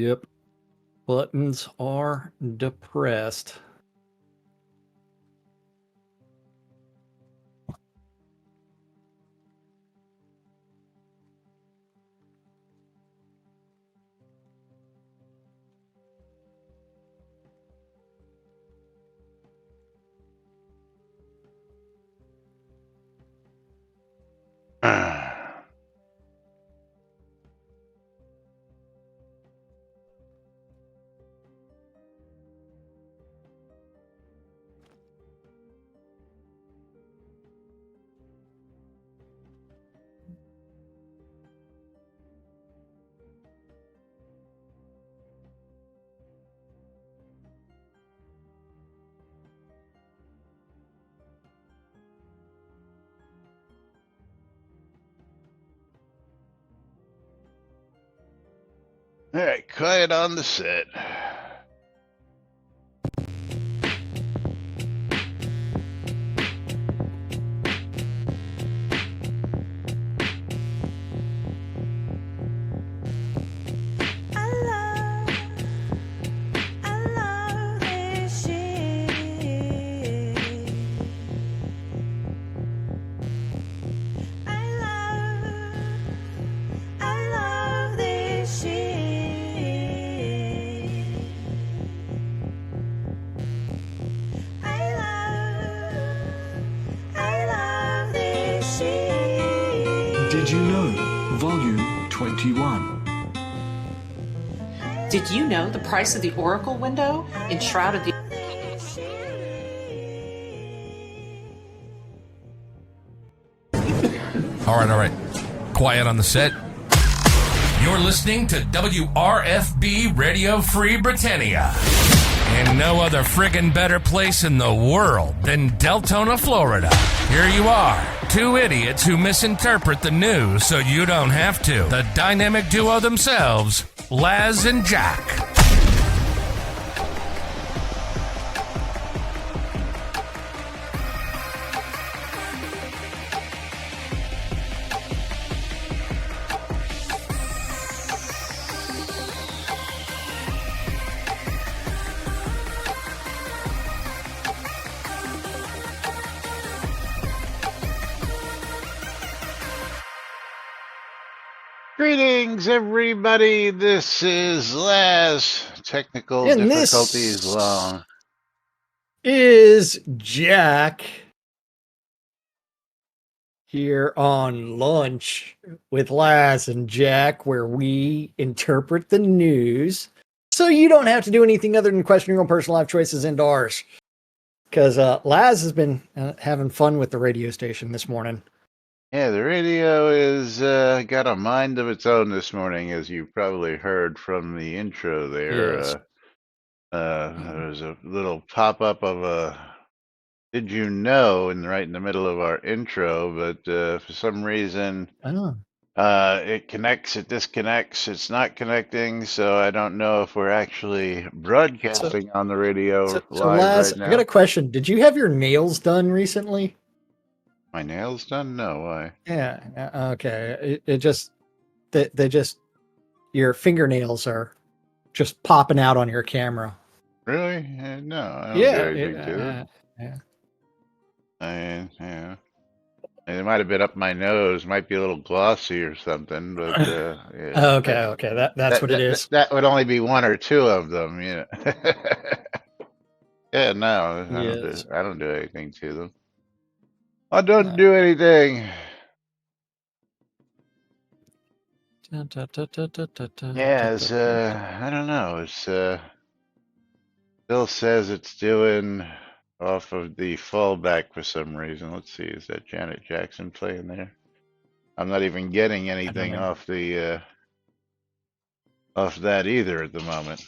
Yep. Buttons are depressed. All right, quiet on the set. Did you know? Volume 21. Did you know the price of the Oracle window in Shroud of the... All right. Quiet on the set. You're listening to WRFB Radio Free Britannia. And no other friggin' better place in the world than Deltona, Florida. Here you are, two idiots who misinterpret the news so you don't have to. The dynamic duo themselves, Laz and Jack. Greetings, everybody. This is Laz. Technical And difficulties this long. is Jack here on Lunch with Laz and Jack, where we interpret the news so you don't have to do anything other than question your own personal life choices into ours. Because Laz has been having fun with the radio station this morning. Yeah, the radio is got a mind of its own this morning, as you probably heard from the intro there. Yes. There was a little pop-up of a "Did you know?" right in the middle of our intro, but for some reason it connects, it disconnects, it's not connecting, so I don't know if we're actually broadcasting on the radio So live Laz, right now. I got a question. Did you have your nails done recently? My nails done? No, why? Yeah. Okay. It just they just your fingernails are just popping out on your camera. Really? No, I don't do anything to them. Yeah. Yeah. It might have been up my nose, might be a little glossy or something, but yeah. Okay. That's what it is. That would only be one or two of them, you know. Yeah, no, Yes. I don't do anything to them. I don't do anything. Yeah, it's I don't know. It's Bill says it's doing off of the fallback for some reason. Let's see, is that Janet Jackson playing there? I'm not even getting anything off the off that either at the moment.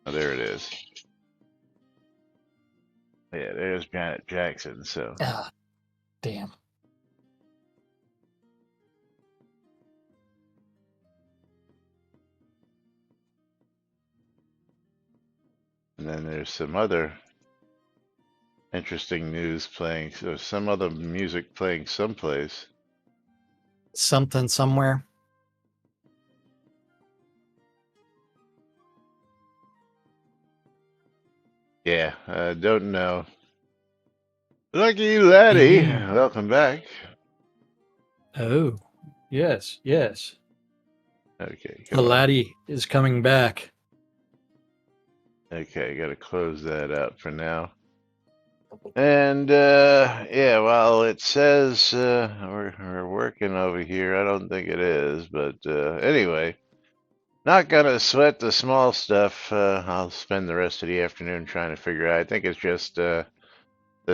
Oh, there it is. Yeah, there's Janet Jackson. So. Damn. And then there's some other interesting news playing. So some other music playing someplace. Something somewhere. Yeah, don't know. Lucky laddie, Yeah. welcome back. Oh, yes, yes. Okay, The come on. laddie is coming back. Okay, gotta close that up for now. And yeah, well, it says we're working over here. I don't think it is, but anyway, not gonna sweat the small stuff. I'll spend the rest of the afternoon trying to figure out. I think it's just the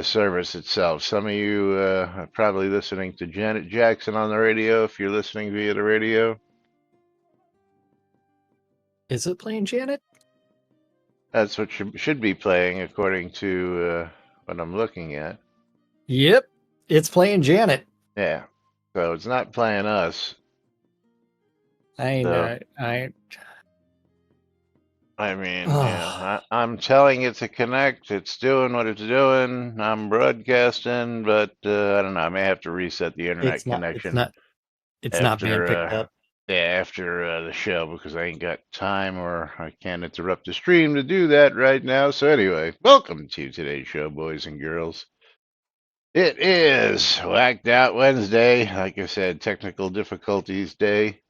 service itself. Some of you are probably listening to Janet Jackson on the radio if you're listening via the radio. Is it playing Janet? That's what should be playing according to what I'm looking at. Yep, it's playing Janet. Yeah, so it's not playing us. I So know. I mean, Oh, I'm telling it to connect. It's doing what it's doing. I'm broadcasting, but I don't know. I may have to reset the internet it's not. It's connection not. It's not being after picked up. yeah, after the show because I ain't got time or I can't interrupt the stream to do that right now. So anyway, welcome to today's show, boys and girls. It is Whacked Out Wednesday. Like I said, technical difficulties day.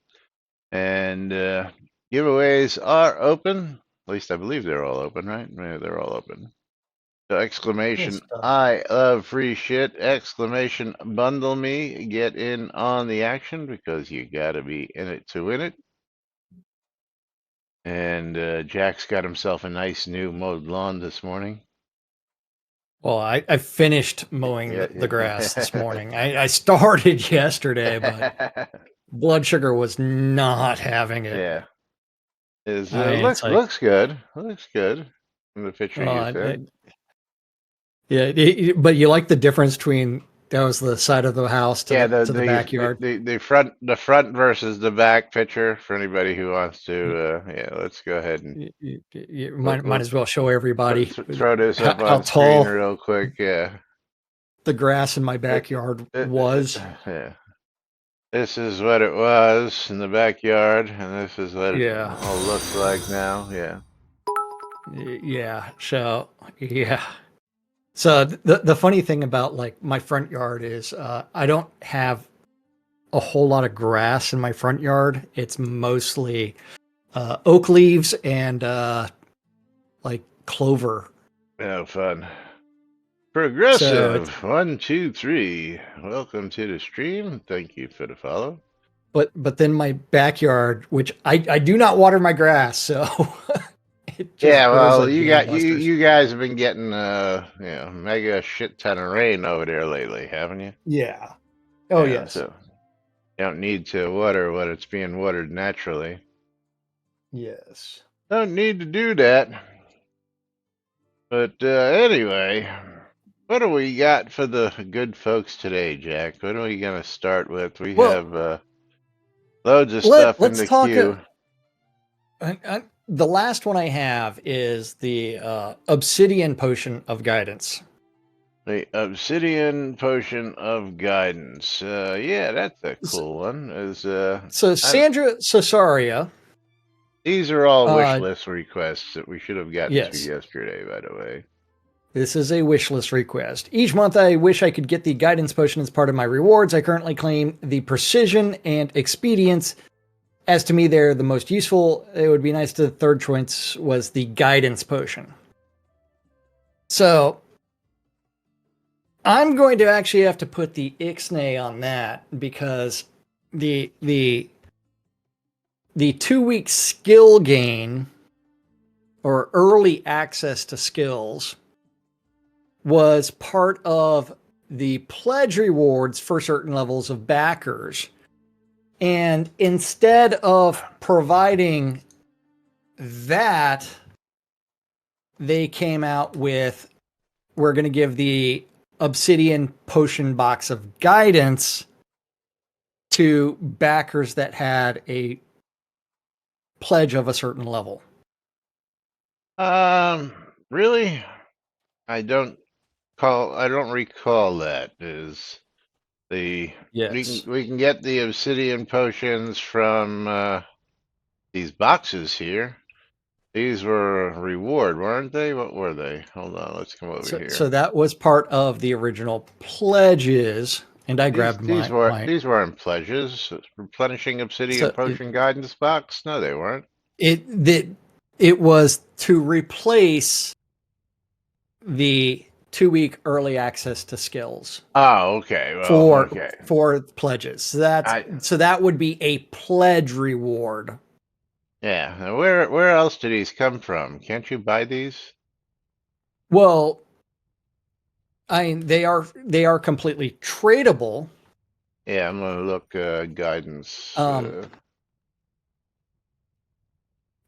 And giveaways are open. At least I believe they're all open, right? Yeah, they're all open. So exclamation, Yes. I love free shit. Exclamation, bundle me. Get in on the action because you gotta be in it to win it. And Jack's got himself a nice new mowed lawn this morning. Well, I finished mowing Yeah, the grass this morning. I started yesterday, but blood sugar was not having it. yeah. Is It's like, looks good. Looks good from the picture you sent. yeah, but you like the difference between that was the side of the house to Yeah, the backyard. the front versus the back picture for anybody who wants to. Yeah, let's go ahead and You we'll, might as well show everybody throw this up how on screen tall real quick. Yeah, the grass in my It- backyard was. yeah. This is what it was in the backyard, and this is what it Yeah. all looks like now. Yeah. Yeah. So yeah. So the funny thing about like my front yard is I don't have a whole lot of grass in my front yard. It's mostly oak leaves and like clover. Yeah, fun. So Progressive 123. Welcome to the stream. Thank you for the follow. but then my backyard, which I do not water my grass, so it just Yeah, grows well, like gangbusters. you guys have been getting mega shit ton of rain over there lately, haven't you? Yeah. Oh Yeah, yes. so you don't need to water when it's being watered naturally. Yes. Don't need to do that. But anyway, what do we got for the good folks today, Jack? What are we gonna start with? We have loads of stuff in Let's the talk. queue. The last one I have is the Obsidian Potion of Guidance. The Obsidian Potion of Guidance. Yeah, that's a cool one. So Sandra Cesaria. These are all wish list requests that we should have gotten to Yes. yesterday, by the way. This is a wish list request. Each month I wish I could get the Guidance Potion as part of my rewards. I currently claim the Precision and Expedience. As to me, they're the most useful. It would be nice to the third choice was the Guidance Potion. So I'm going to actually have to put the Ixnay on that because the 2-week skill gain or early access to skills was part of the pledge rewards for certain levels of backers. And instead of providing that, they came out with, we're going to give the Obsidian Potion Box of Guidance to backers that had a pledge of a certain level. Really? I don't recall that. Is the Yes. we can get the obsidian potions from these boxes here. These were a reward, weren't they? What were they? Hold on, let's come over here. So that was part of the original pledges, and I grabbed these my. These weren't pledges. Replenishing Obsidian So Potion Guidance box? No, they weren't. it was to replace the 2-week early access to skills. Oh, okay. Well, for pledges. So that would be a pledge reward. Yeah. Now where else do these come from? Can't you buy these? Well, they are completely tradable. Yeah, I'm gonna look guidance.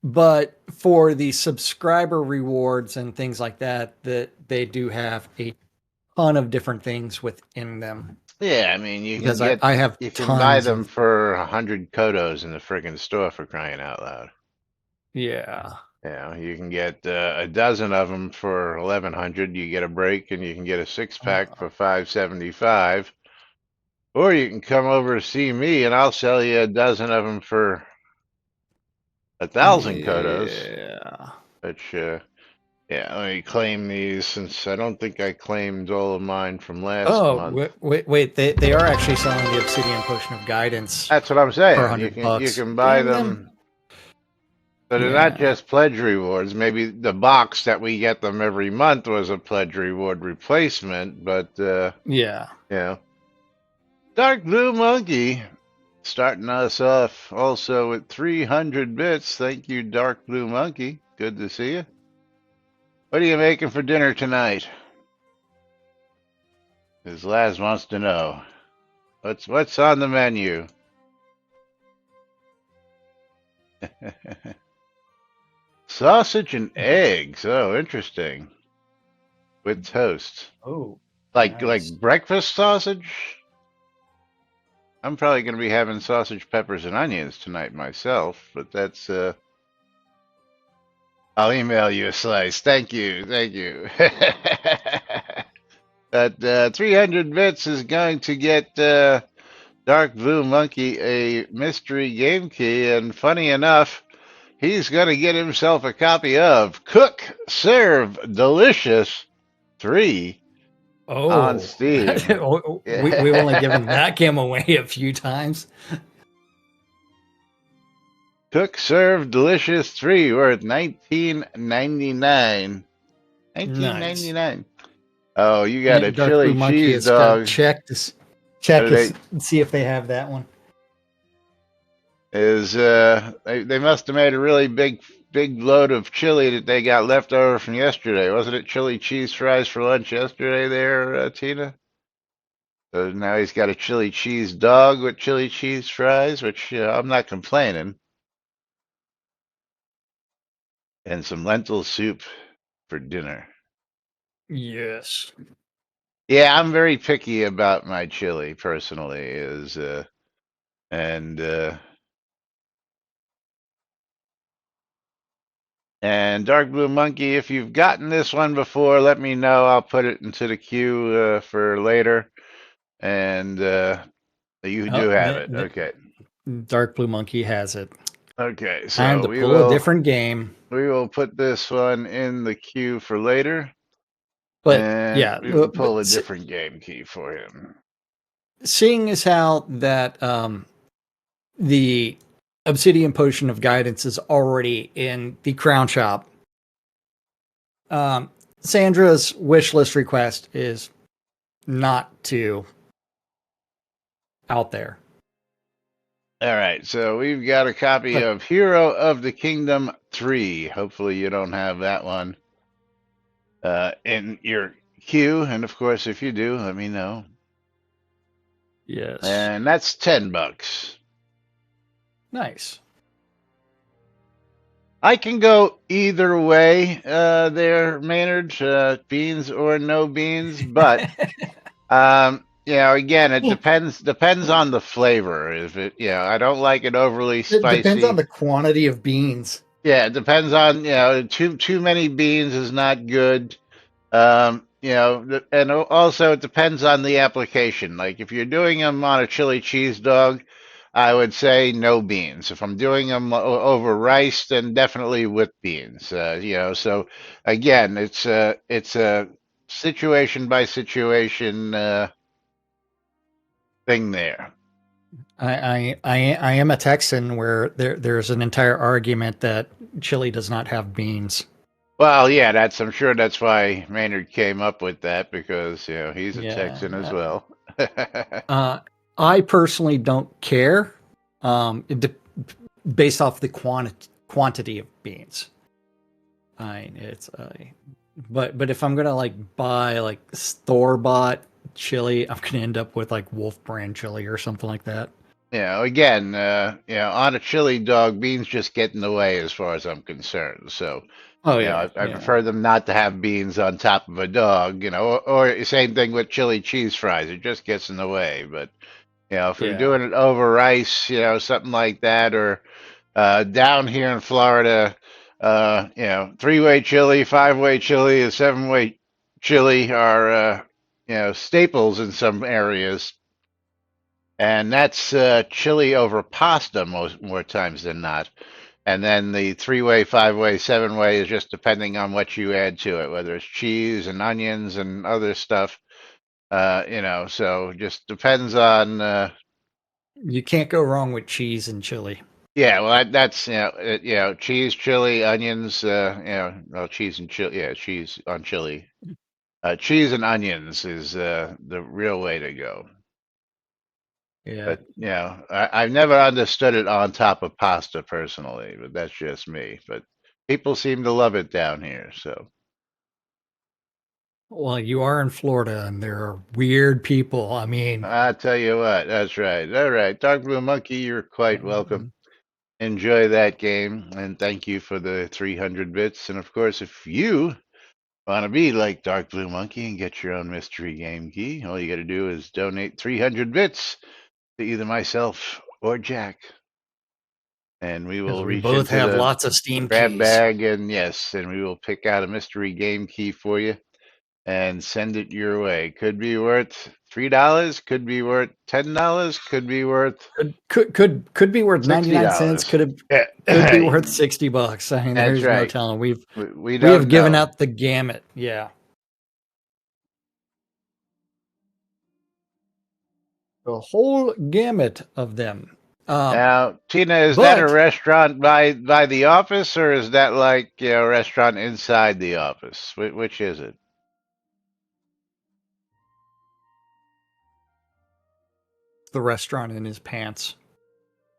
But for the subscriber rewards and things like that, that they do have a ton of different things within them. Yeah, I mean, you can buy them for 100 kodos in the friggin' store, for crying out loud. Yeah. Yeah, you can get a dozen of them for 1,100. You get a break, and you can get a 6-pack for 575. Or you can come over to see me, and I'll sell you a dozen of them for 1,000 kodos. Yeah. Which, yeah, let me claim these, since I don't think I claimed all of mine from last month. Wait, they are actually selling the Obsidian Potion of Guidance. That's what I'm saying. For $100. You can buy them. So they're not just pledge rewards. Maybe the box that we get them every month was a pledge reward replacement, but yeah. Dark Blue Monkey starting us off also with 300 bits. Thank you, Dark Blue Monkey. Good to see you. What are you making for dinner tonight? Because Laz wants to know. What's on the menu? Sausage and eggs. Oh, interesting. With toast. Oh. Like nice. breakfast sausage? I'm probably going to be having sausage, peppers, and onions tonight myself, but that's I'll email you a slice. Thank you. That 300 bits is going to get Dark Blue Monkey a mystery game key, and funny enough, he's going to get himself a copy of Cook, Serve, Delicious 3 on Steam. We've only given that game away a few times. Cook, Serve, Delicious 3 worth $19.99. $19.99. Nice. Oh, you got a chili cheese dog. Check and see if they have that one. They must have made a really big load of chili that they got left over from yesterday. Wasn't it chili cheese fries for lunch yesterday there, Tina? So now he's got a chili cheese dog with chili cheese fries, which I'm not complaining. And some lentil soup for dinner. Yes. Yeah, I'm very picky about my chili personally. And Dark Blue Monkey, if you've gotten this one before, let me know. I'll put it into the queue for later. And you do have it. Okay. Dark Blue Monkey has it. Okay, so time to pull a different game. We will put this one in the queue for later. But and we will pull a different game key for him. Seeing as how that the Obsidian Potion of Guidance is already in the Crown Shop, Sandra's wish list request is not too out there. All right, so we've got a copy of Hero of the Kingdom 3. Hopefully you don't have that one in your queue. And of course, if you do, let me know. Yes. And that's $10. Nice. I can go either way there, Maynard, beans or no beans, but you know, again, it depends on the flavor. If it, you know, I don't like it overly spicy. It depends on the quantity of beans. Yeah, it depends on, you know, too many beans is not good. You know, and also it depends on the application. Like if you're doing them on a chili cheese dog, I would say no beans. If I'm doing them over rice, then definitely with beans. So again, it's a situation by situation thing there. I am a Texan where there's an entire argument that chili does not have beans. Well, yeah, I'm sure that's why Maynard came up with that because he's a Texan as Yeah. well. I personally don't care, based off the quantity of beans. But if I'm gonna like buy like store bought chili, I'm gonna end up with like Wolf brand chili or something like that. Again, on a chili dog, beans just get in the way as far as I'm concerned. So, Oh yeah, I prefer them not to have beans on top of a dog, or same thing with chili cheese fries. It just gets in the way. But, if we're yeah. doing it over rice, something like that, or down here in Florida, three-way chili, five-way chili, and seven-way chili are, staples in some areas. And that's chili over pasta more times than not. And then the three-way, five-way, seven-way is just depending on what you add to it, whether it's cheese and onions and other stuff. So just depends on. You can't go wrong with cheese and chili. Yeah, well, that's cheese, chili, onions. Well, cheese and chili. Yeah, cheese on chili. Cheese and onions is the real way to go. Yeah. But I've never understood it on top of pasta personally, but that's just me. But people seem to love it down here. So Well, you are in Florida, and there are weird people. I mean, I tell you what, that's right. All right, Dark Blue Monkey, you're quite welcome. Enjoy that game, and thank you for the 300 bits. And of course, if you want to be like Dark Blue Monkey and get your own mystery game key, all you got to do is donate 300 bits to either myself or Jack. And we will we reach both into have the lots of Steam grab keys. bag and we will pick out a mystery game key for you and send it your way. Could be worth $3, could be worth $10, could be worth Could be worth 99 cents. Could be worth $60. I mean, That's there's no right. telling. We don't have given know. out the gamut. Yeah. The whole gamut of them. Now, Tina, is that a restaurant by the office, or is that like a restaurant inside the office? Which is it? The restaurant in his pants.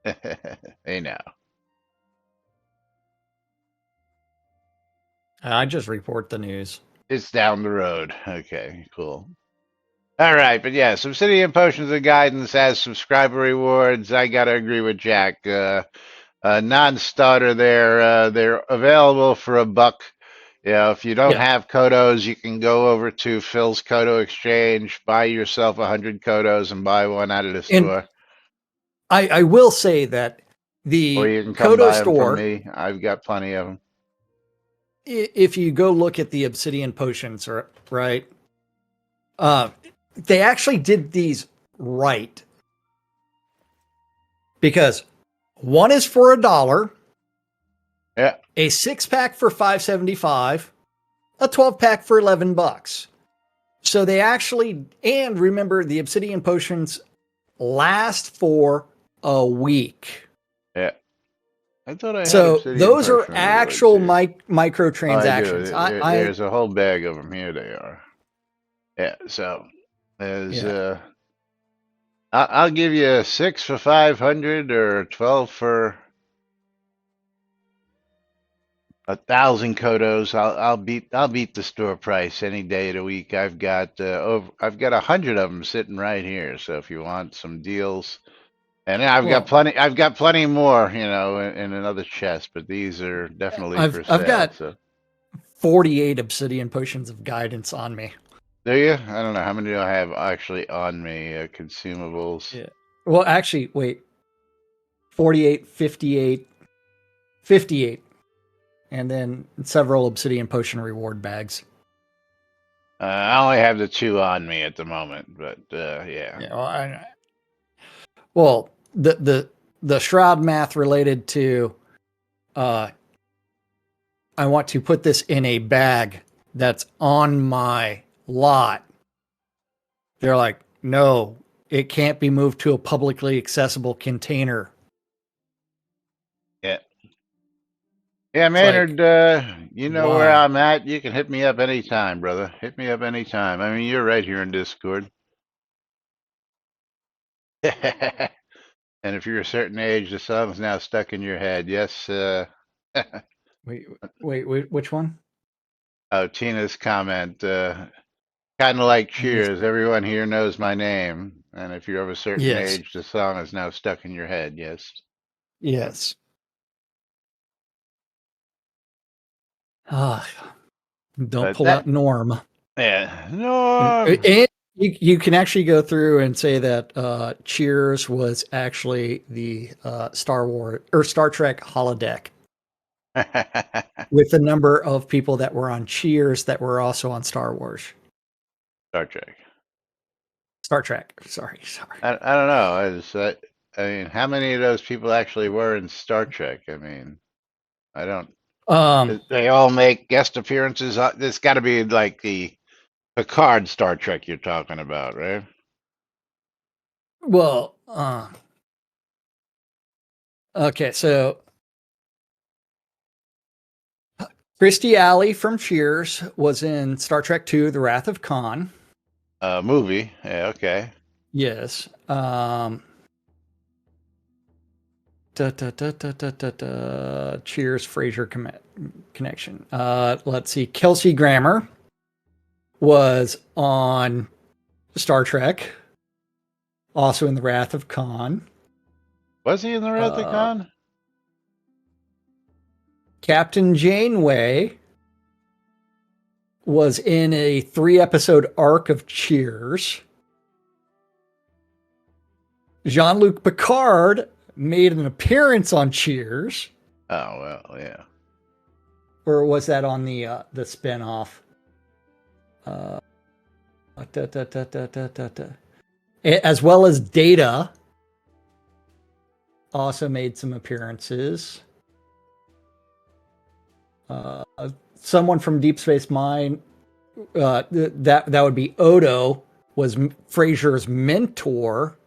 Hey now. I just report the news. It's down the road. Okay, cool. All right, but yeah, Obsidian Potions of Guidance has subscriber rewards. I gotta agree with Jack. Non-starter, they're available for $1. If you don't have Kodos, you can go over to Phil's Kodo Exchange, buy yourself 100 Kodos, and buy one out of the store. I will say that or you can come Kodo buy store, them from me. I've got plenty of them. If you go look at the Obsidian Potions, right? They actually did these right, because one is for $1. Yeah. A 6-pack for $5.75, a 12-pack for $11. So they actually, and remember, the Obsidian Potions last for a week. Yeah. I thought I had so Obsidian those are Potion actual Oh, microtransactions. I do. There's a whole bag of them. Here they are. Yeah. So there's I'll give you 6 for 500 or 12 for 1,000 Kodos. I'll beat the store price any day of the week. I've got 100 of them sitting right here. So if you want some deals, and I've got plenty more, in another chest. But these are definitely for sale. I've got 48 Obsidian Potions of Guidance on me. Do you? I don't know. How many do I have actually on me? Consumables. Yeah. Well, actually, wait. 48, 58, 58. And then several Obsidian Potion reward bags. I only have the 2 on me at the moment, but yeah. Well, the Shroud math related to I want to put this in a bag that's on my lot. They're like, no, it can't be moved to a publicly accessible container. Yeah. Yeah, It's like, Maynard, you know where why? I'm at. You can hit me up anytime, brother. Hit me up anytime. I mean, you're right here in Discord. And if you're a certain age, the song's now stuck in your head. Yes. Wait, which one? Oh, Tina's comment. Kind of like I missed Cheers. it. Everyone here knows my name. And if you're of a certain Yes. age, the song is now stuck in your head. Yes. Yes. Ah, don't But pull out Norm. yeah. And No. you can actually go through and say that Cheers was actually the Star Wars or Star Trek holodeck with the number of people that were on Cheers that were also on Star Wars. Star Trek. Star Trek. Sorry. I don't know. I mean, how many of those people actually were in Star Trek? I mean, I don't. They all make guest appearances. It's got to be like the Picard Star Trek you're talking about, right? Well, okay, so Christy Alley from Cheers was in Star Trek II: The Wrath of Khan. Movie. Yeah. Okay. Yes. Cheers, Frasier connection. Let's see. Kelsey Grammer was on Star Trek, also in The Wrath of Khan. Was he in the Wrath of Khan? Captain Janeway was in a 3-episode arc of Cheers. Jean-Luc Picard made an appearance on Cheers. Oh well, yeah. Or was that on the spinoff? As well as Data also made some appearances. Someone from Deep Space Nine, that would be Odo, was Frasier's mentor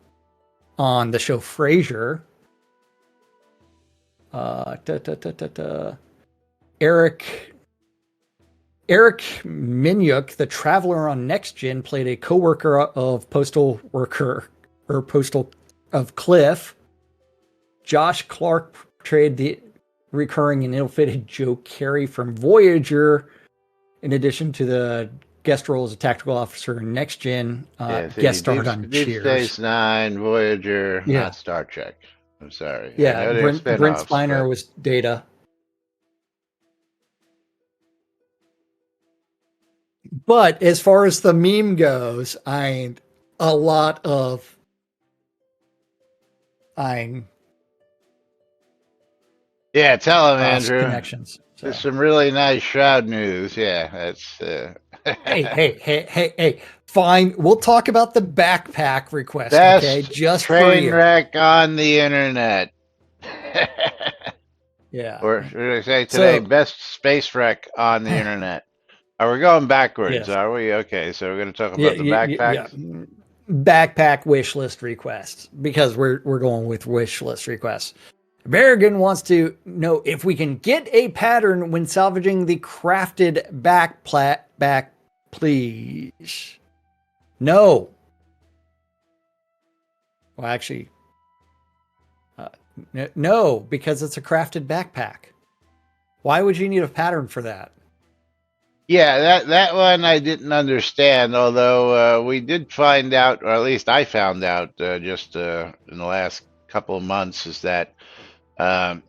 on the show Frasier. Eric Minyuk, the Traveler on Next Gen, played a co-worker of Cliff. Josh Clark portrayed the recurring and ill-fated Joe Carey from Voyager, in addition to the guest role as a tactical officer in Next Gen. Guest starred on Deep Cheers. Space Nine, Voyager, Yeah. not Star Trek. I'm sorry. Yeah, Brent Spiner was Data. But as far as the meme goes, a lot of yeah, tell him, Andrew. Connections. So. There's some really nice Shroud news. Yeah, that's. Hey! Fine, we'll talk about the backpack request. Best okay, just train for you. wreck on the internet. Yeah. Or should I say today, So, best space wreck on the internet? Are we going backwards? Yes. Are we? Okay, so we're going to talk about the backpacks. Yeah. Backpack wish list requests, because we're going with wish list requests. Berrigan wants to know if we can get a pattern when salvaging the crafted back, please. No. Well, actually, no, because it's a crafted backpack. Why would you need a pattern for that? Yeah, that one I didn't understand, although we did find out, or at least I found out just in the last couple of months, is that a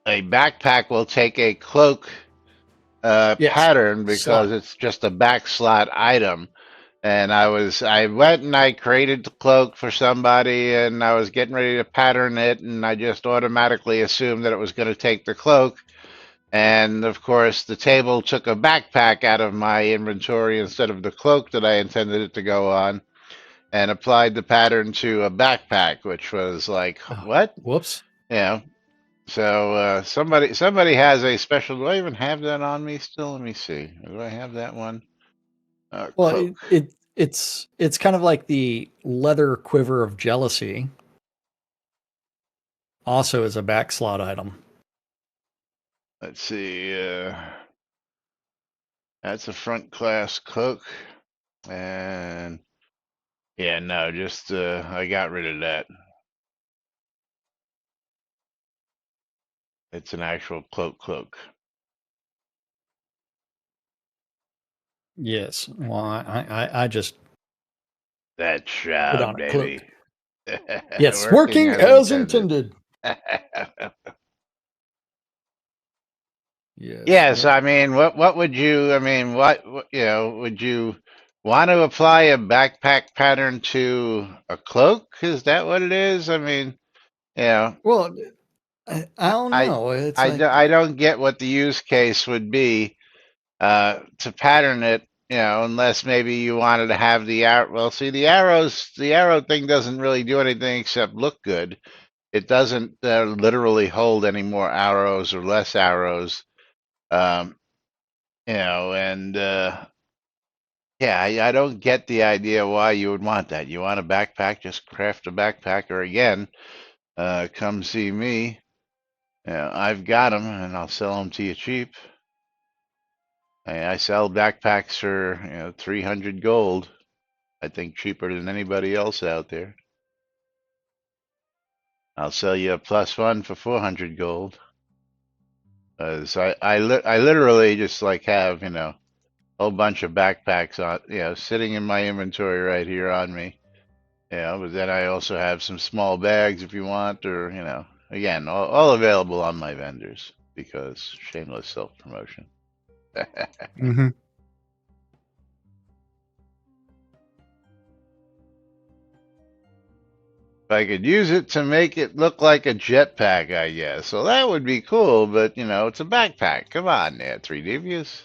backpack will take a cloak pattern because it's just a back slot item. And I went and I created the cloak for somebody, and I was getting ready to pattern it, and I just automatically assumed that it was going to take the cloak. And of course, the table took a backpack out of my inventory instead of the cloak that I intended it to go on. and applied the pattern to a backpack, which was like, what? Whoops. So somebody has a special. Do I even have that on me still? Let me see. Do I have that one? Well, Cloak. it's kind of like the leather quiver of jealousy. Also, is a back slot item. Let's see. That's a front class cloak, and yeah, no, just I got rid of that. It's an actual cloak. Yes. Well, I just That put Shroud, on a cloak. baby. Yes, working as intended. Yes. Yes, I mean, what would you? I mean, what would you want to apply a backpack pattern to a cloak? Is that what it is? I mean, you know, Well, I don't I know. It's like, I don't get what the use case would be to pattern it, unless maybe you wanted to have the arrow. Well, see, the arrow thing doesn't really do anything except look good. It doesn't literally hold any more arrows or less arrows. Um, and yeah, I don't get the idea why you would want that. You want a backpack, just craft a backpack, or again, come see me. I've got them, and I'll sell them to you cheap. I sell backpacks for 300 gold. I think cheaper than anybody else out there. I'll sell you a +1 for 400 gold. So I literally just like have a whole bunch of backpacks on sitting in my inventory right here on me. But then I also have some small bags if you want, or again, all available on my vendors because shameless self promotion. mm-hmm. If I could use it to make it look like a jetpack, I guess. So that would be cool, but it's a backpack. Come on there, 3D views.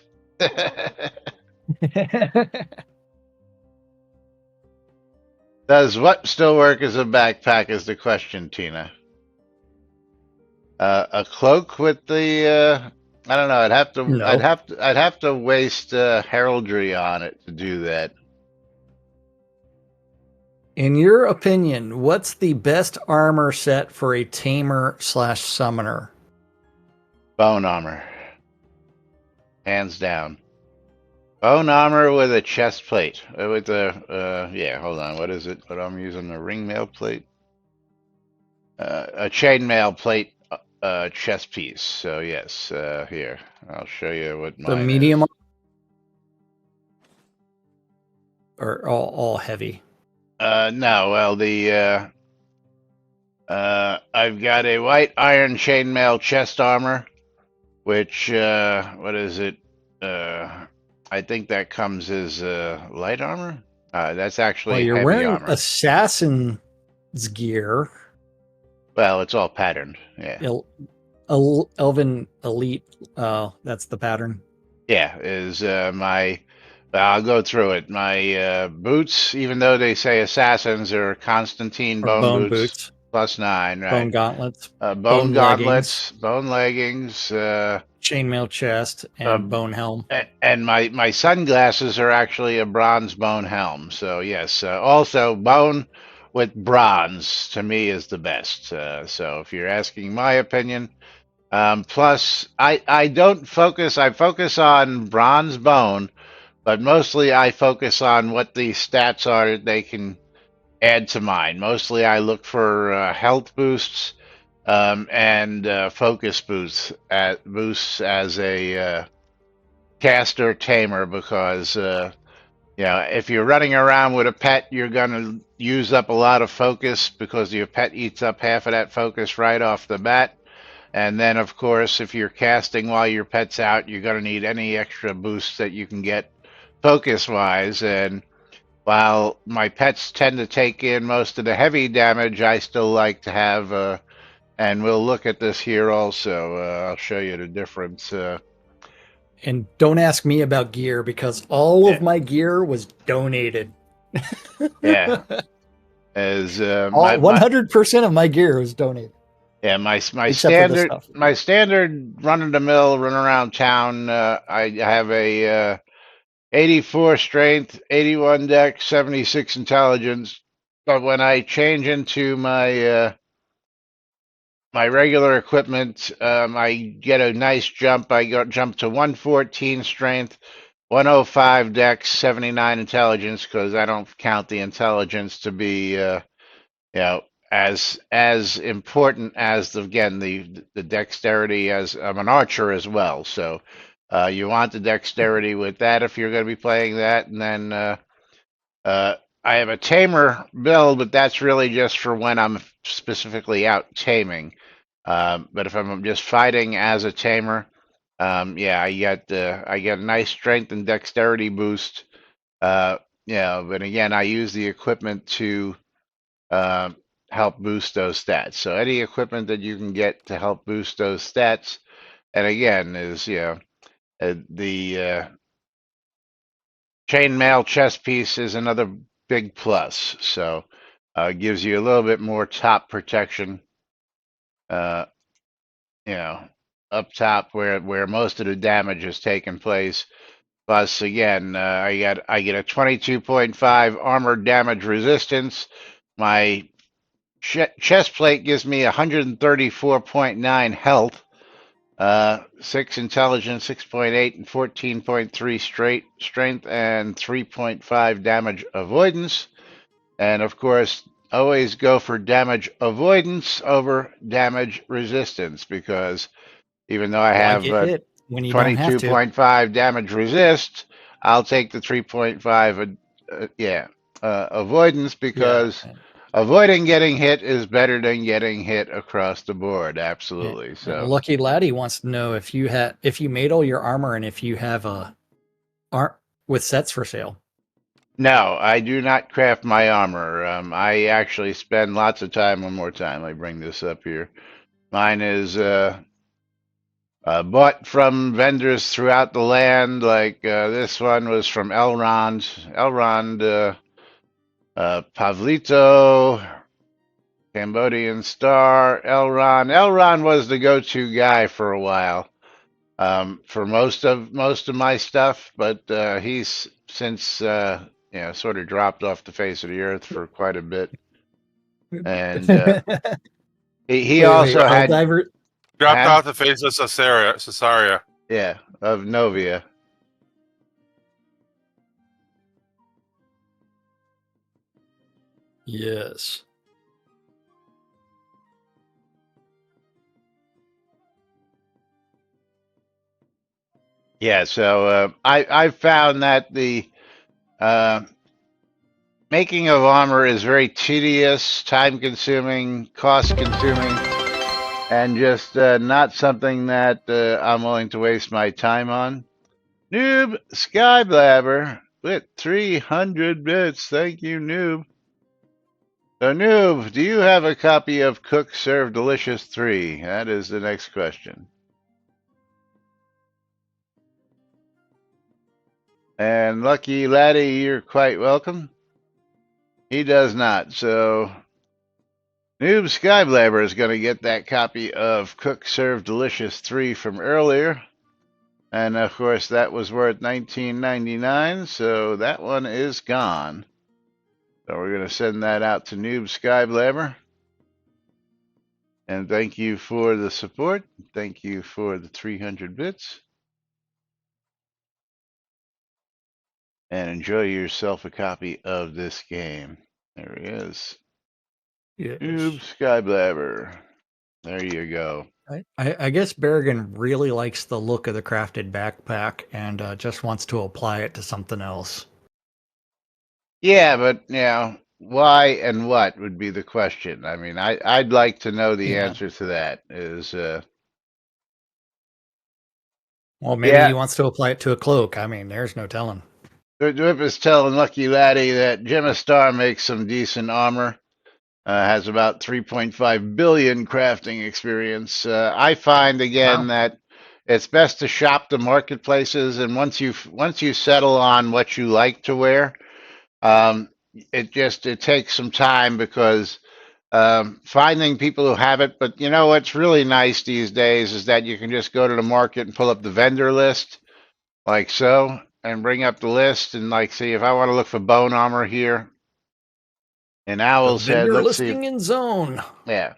Does what still work as a backpack is the question, Tina. A cloak with the I don't know, No. I'd have to waste heraldry on it to do that. In your opinion, what's the best armor set for a tamer/summoner? Bone armor. Hands down. Bone armor with a chest plate. With a hold on, what is it? What I'm using, a ringmail plate? A chainmail plate chest piece. So yes, here. I'll show you what mine The medium is. Or all heavy? No, well I've got a white iron chainmail chest armor, which what is it? I think that comes as light armor. That's actually you're heavy wearing armor. assassin's gear. Well, it's all patterned. Yeah. Elven elite. That's the pattern. Yeah, is my. I'll go through it. My boots, even though they say assassins, are Constantine Or bone boots. +9, right? Bone gauntlets. Bone gauntlets, bone leggings, chainmail chest, and bone helm. And my sunglasses are actually a bronze bone helm. So yes, also bone with bronze to me is the best. So if you're asking my opinion, plus I don't focus. I focus on bronze bone, but mostly I focus on what the stats are that they can add to mine. Mostly I look for health boosts and focus boosts as a caster tamer, because if you're running around with a pet, you're going to use up a lot of focus because your pet eats up half of that focus right off the bat. And then, of course, if you're casting while your pet's out, you're going to need any extra boosts that you can get focus-wise. And while my pets tend to take in most of the heavy damage, I still like to have, and we'll look at this here also. I'll show you the difference. And don't ask me about gear because all of my gear was donated. Yeah. As All 100% of my gear was donated. Yeah, my Except for the standard stuff. my standard run of the mill run around town. I have a 84 strength, 81 dex, 76 intelligence. But when I change into my regular equipment, I get a nice jump. Jump to 114 strength, 105 dex, 79 intelligence because I don't count the intelligence to be you know, as important as the dexterity. As I'm an archer as well, so you want the dexterity with that if you're going to be playing that. And then I have a tamer build, but that's really just for when I'm specifically out taming. But if I'm just fighting as a tamer, yeah, I get a nice strength and dexterity boost. But again, I use the equipment to uh, help boost those stats. So any equipment that you can get to help boost those stats, and again, is the chainmail chest piece is another big plus. So it gives you a little bit more top protection. Uh, up top where most of the damage is taking place. Plus, again, I get a 22.5 armor damage resistance. My chest plate gives me 134.9 health, 6 intelligence, 6.8, and 14.3 strength, and 3.5 damage avoidance. And of course, always go for damage avoidance over damage resistance because even though I Why have get hit when you don't have to? 22.5 damage resist, I'll take the 3.5 avoidance because avoiding getting hit is better than getting hit across the board. Absolutely. So Lucky Laddie wants to know if you made all your armor and if you have with sets for sale. no, I do not craft my armor. I actually spend lots of time. One more time, I bring this up here. Mine is bought from vendors throughout the land. Like this one was from Elrond. Pavlito, Cambodian Star, Elrond. Elrond was the go-to guy for a while for most of my stuff, but he's since sort of dropped off the face of the earth for quite a bit. And he also had dropped off the face of Cesaria. Yeah, of Novia. Yes. Yeah, so I found that the making of armor is very tedious, time-consuming, cost-consuming, and just not something that I'm willing to waste my time on. Noob Skyblabber with 300 bits. Thank you, Noob. So, Noob, do you have a copy of Cook Serve Delicious 3? That is the next question. And Lucky Laddie, you're quite welcome. He does not. So, Noob Skyblabber is going to get that copy of Cook Serve Delicious 3 from earlier. And of course, that was worth $19.99. So that one is gone. So we're going to send that out to Noob Skyblabber. And thank you for the support. Thank you for the 300 bits. And enjoy yourself a copy of this game. There he is. Yes. Noob Skyblabber. There you go. I guess Berrigan really likes the look of the crafted backpack and just wants to apply it to something else. Yeah, but why and what would be the question. I mean, I'd like to know the answer to that. Well, maybe he wants to apply it to a cloak. I mean, there's no telling. Dwip is telling Lucky Laddie that Gemma Star makes some decent armor. Has about 3.5 billion crafting experience. I find again that it's best to shop the marketplaces, and once you settle on what you like to wear, it takes some time because finding people who have it. But you know what's really nice these days is that you can just go to the market and pull up the vendor list, like so, and bring up the list and like see if I want to look for bone armor here in Owl's Head. Vendor Let's see. listing in zone. Yeah,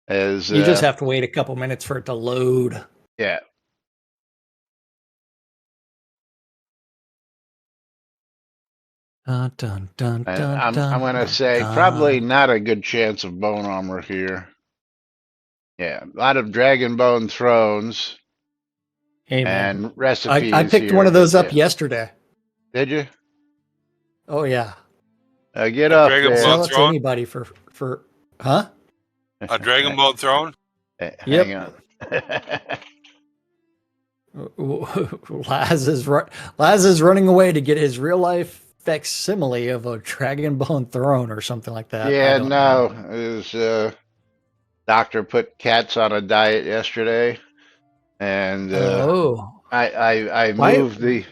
as You just have to wait a couple minutes for it to load. yeah. Dun, dun, dun, And dun, I'm dun, gonna dun, say dun. probably not a good chance of bone armor here. Yeah, a lot of dragon bone thrones Hey, man. and recipes. I picked here, one of those but up yesterday. Did you? Oh yeah. Get A up dragon there. Sell bone it to throne? anybody for huh? A Dragon Ball throne? Hang on. Laz is running away to get his real life facsimile of a dragon bone throne or something like that. Yeah, no. His doctor put cats on a diet yesterday, and I moved the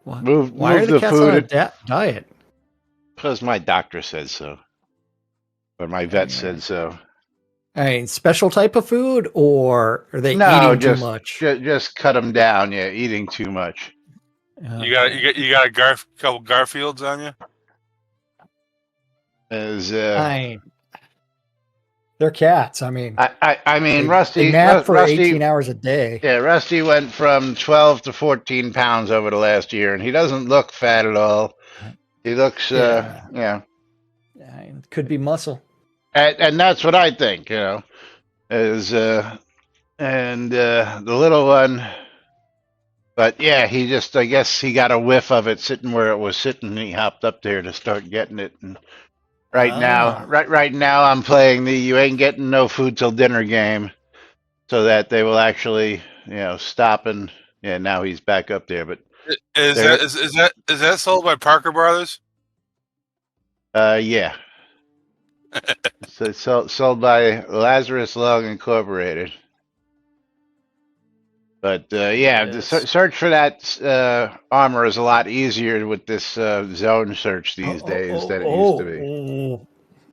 moved Why are the the cats food on a diet? because my doctor said so, or my vet said so. I mean, special type of food, or are they No, eating too much? just cut them down. Yeah, eating too much. You got a couple Garfields on you? As I mean, they're cats. I mean, I mean, they Rusty nap for Rusty 18 hours a day. Yeah, Rusty went from 12 to 14 pounds over the last year, and he doesn't look fat at all. He looks, Yeah, could be muscle. and that's what I think, is, and the little one, but yeah, I guess he got a whiff of it sitting where it was sitting, and he hopped up there to start getting it. And right now, I'm playing the "you ain't getting no food till dinner" game, so that they will actually, stop and now he's back up there. But is that sold by Parker Brothers? yeah. So it's sold by Lazarus Lung Incorporated. But the search for that armor is a lot easier with this zone search these days than it used to be.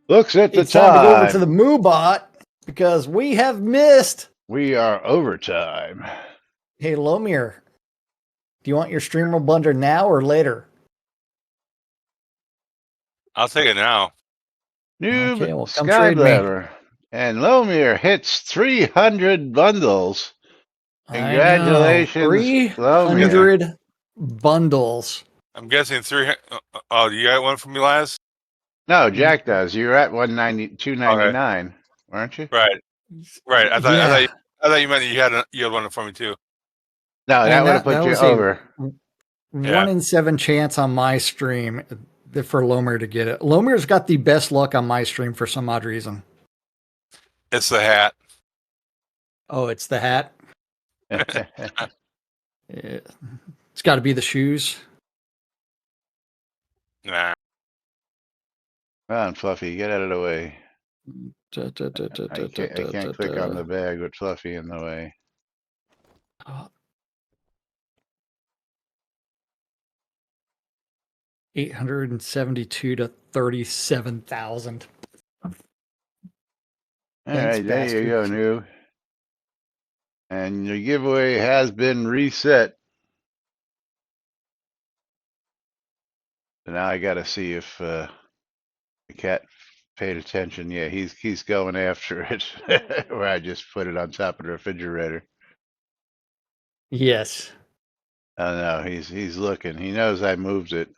Looks at the it's time to go over to the MooBot because we have missed. We are overtime. Hey, Lomir, do you want your streamer blunder now or later? I'll take it now. Noob Okay, well, come trade me. Skyblever. And Lomir hits 300 bundles. Congratulations, 300 bundles. I'm guessing 300. Oh, you got one from me, Laz? No, Jack does. You're at 299, weren't you? Right. I thought you meant you had one for me too. No, that would have put you over. 1 in 7 chance on my stream for Lomir to get it. Lomir's got the best luck on my stream for some odd reason. It's the hat. Oh, it's the hat. It's got to be the shoes. Nah. Come on, Fluffy, get out of the way. I can't click on the bag with Fluffy in the way. 872 to 37,000. All right, there you go, Noob. And your giveaway has been reset. So now I got to see if the cat paid attention. Yeah, he's going after it. Where I just put it on top of the refrigerator. Yes. Oh no, he's looking. He knows I moved it,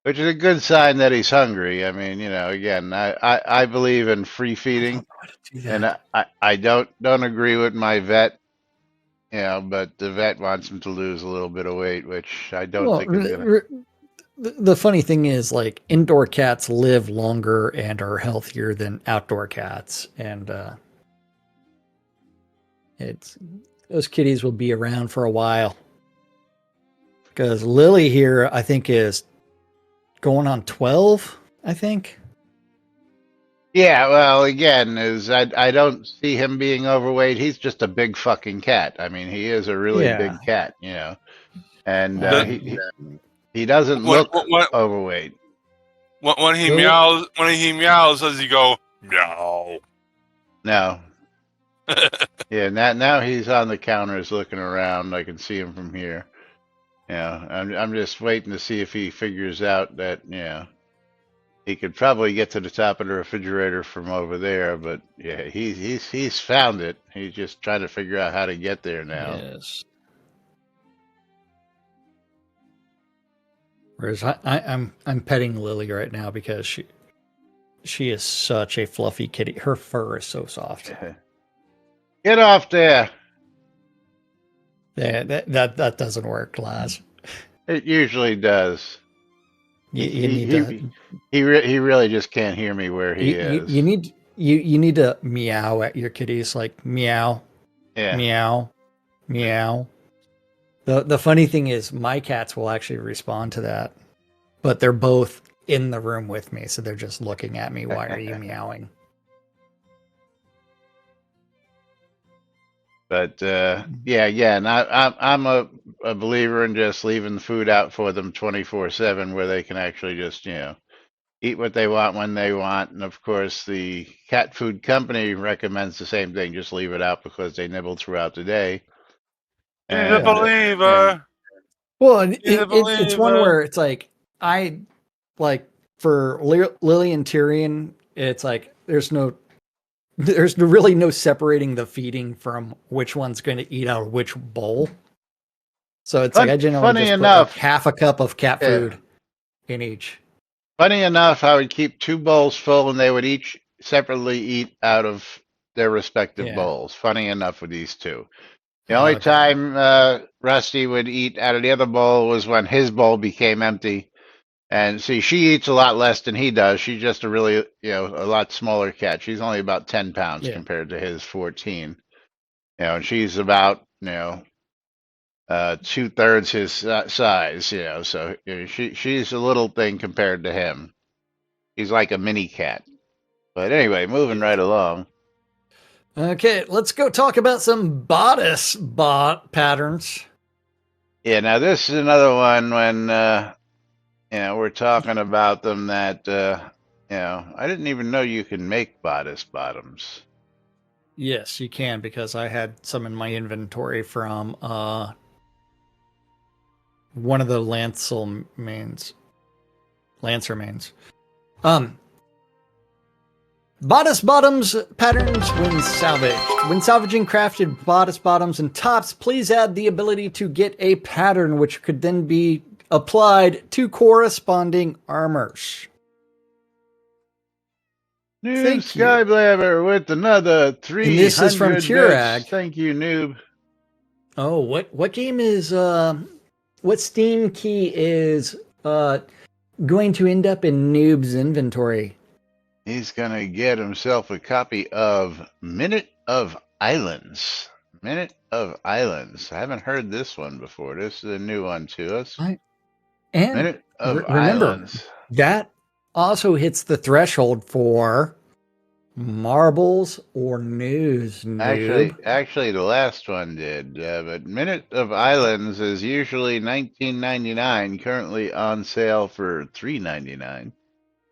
which is a good sign that he's hungry. I mean, again, I believe in free feeding, and I don't agree with my vet. But the vet wants him to lose a little bit of weight, which I don't think is gonna. The funny thing is, like, indoor cats live longer and are healthier than outdoor cats, and those kitties will be around for a while. Because Lily here, I think, is going on 12. I think. Yeah, well, again, I don't see him being overweight. He's just a big fucking cat. I mean, he is a really big cat, and He doesn't look overweight. When he meows, does he go meow? No. Yeah, now he's on the counters looking around. I can see him from here. Yeah, I'm just waiting to see if he figures out that he could probably get to the top of the refrigerator from over there. But yeah, he's found it. He's just trying to figure out how to get there now. Yes. Whereas I'm petting Lily right now because she is such a fluffy kitty. Her fur is so soft. Get off there. Yeah, that doesn't work, Laz. It usually does. He really just can't hear me where he is. You need to meow at your kitties, like meow, meow, meow. The funny thing is, my cats will actually respond to that, but they're both in the room with me, so they're just looking at me. Why are you meowing? But and I'm a believer in just leaving the food out for them 24/7, where they can actually just eat what they want when they want. And of course, the cat food company recommends the same thing: just leave it out because they nibble throughout the day. He's a believer. Well, it's one where it's like for Lily and Tyrion, it's like there's really no separating the feeding from which one's going to eat out of which bowl. So it's like I generally just put like half a cup of cat food in each. Funny enough, I would keep 2 bowls full, and they would each separately eat out of their respective bowls. Funny enough with these two. The only time Rusty would eat out of the other bowl was when his bowl became empty. And see, she eats a lot less than he does. She's just a really, a lot smaller cat. She's only about 10 pounds compared to his 14. And she's about, 2/3 his size, so she's a little thing compared to him. He's like a mini cat. But anyway, moving right along. Okay, let's go talk about some bodice patterns. Yeah, now this is another one when we're talking about them that I didn't even know you can make bodice bottoms. Yes, you can, because I had some in my inventory from one of the Lancer mains. Bodice bottoms patterns when salvaged. When salvaging crafted bodice bottoms and tops, please add the ability to get a pattern which could then be applied to corresponding armors. Noob Skyblabber with another 300 and this is from Tirag. Bits. Thank you, Noob. Oh, what game is what Steam key is going to end up in Noob's inventory? He's gonna get himself a copy of Minute of Islands. Minute of Islands. I haven't heard this one before. This is a new one to us. Minute of Islands. That also hits the threshold for marbles or news. Noob. Actually, the last one did. But Minute of Islands is usually $19.99. Currently on sale for $3.99.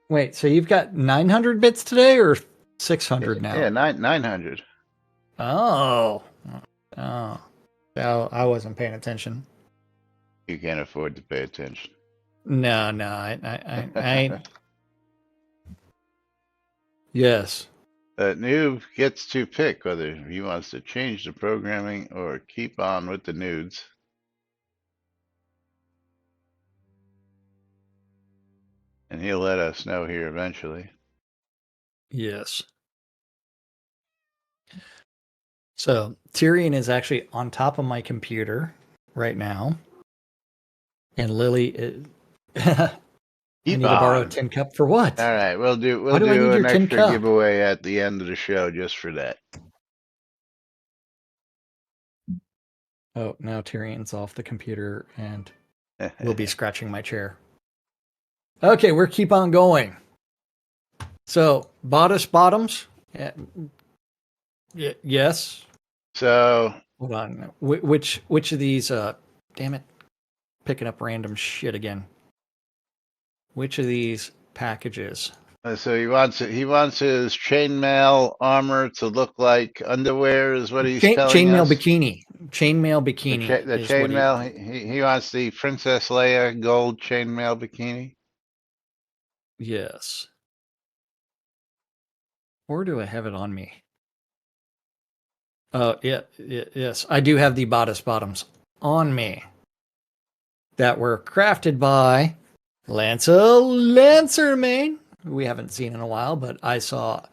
Wait, so you've got 900 bits today or 600 now? Yeah, 900. Oh, I wasn't paying attention. You can't afford to pay attention. No, I Yes. Noob gets to pick whether he wants to change the programming or keep on with the nudes. And he'll let us know here eventually. Yes. So Tyrion is actually on top of my computer right now. And Lily is... I need to borrow a tin cup for what? All right, we'll do an extra giveaway at the end of the show just for that. Oh, now Tyrion's off the computer and will be scratching my chair. Okay, we'll keep on going. So, bodice bottoms? Yes. So... Hold on. Which of these, damn it. picking up random shit again. Which of these packages? So he wants his chainmail armor to look like underwear, is what he's telling Chainmail us. bikini. Chainmail bikini. The chainmail. He wants the Princess Leia gold chainmail bikini. Yes. Or do I have it on me? Oh, yes. I do have the bodice bottoms on me that were crafted by Lancermain, who we haven't seen in a while, but I saw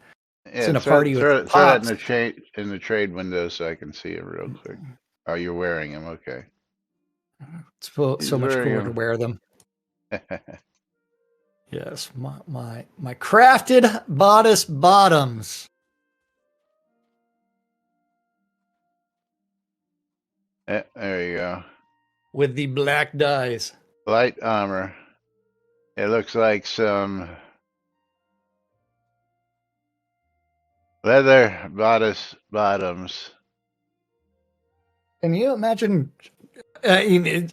in a party with throw that Pops. in the trade window so I can see it real quick. Oh, you're wearing them. Okay. It's so much cooler to wear them. There Yes, my crafted bodice bottoms. you go. With the black dyes. Light armor. It looks like some leather bodice bottoms. Can you imagine? Then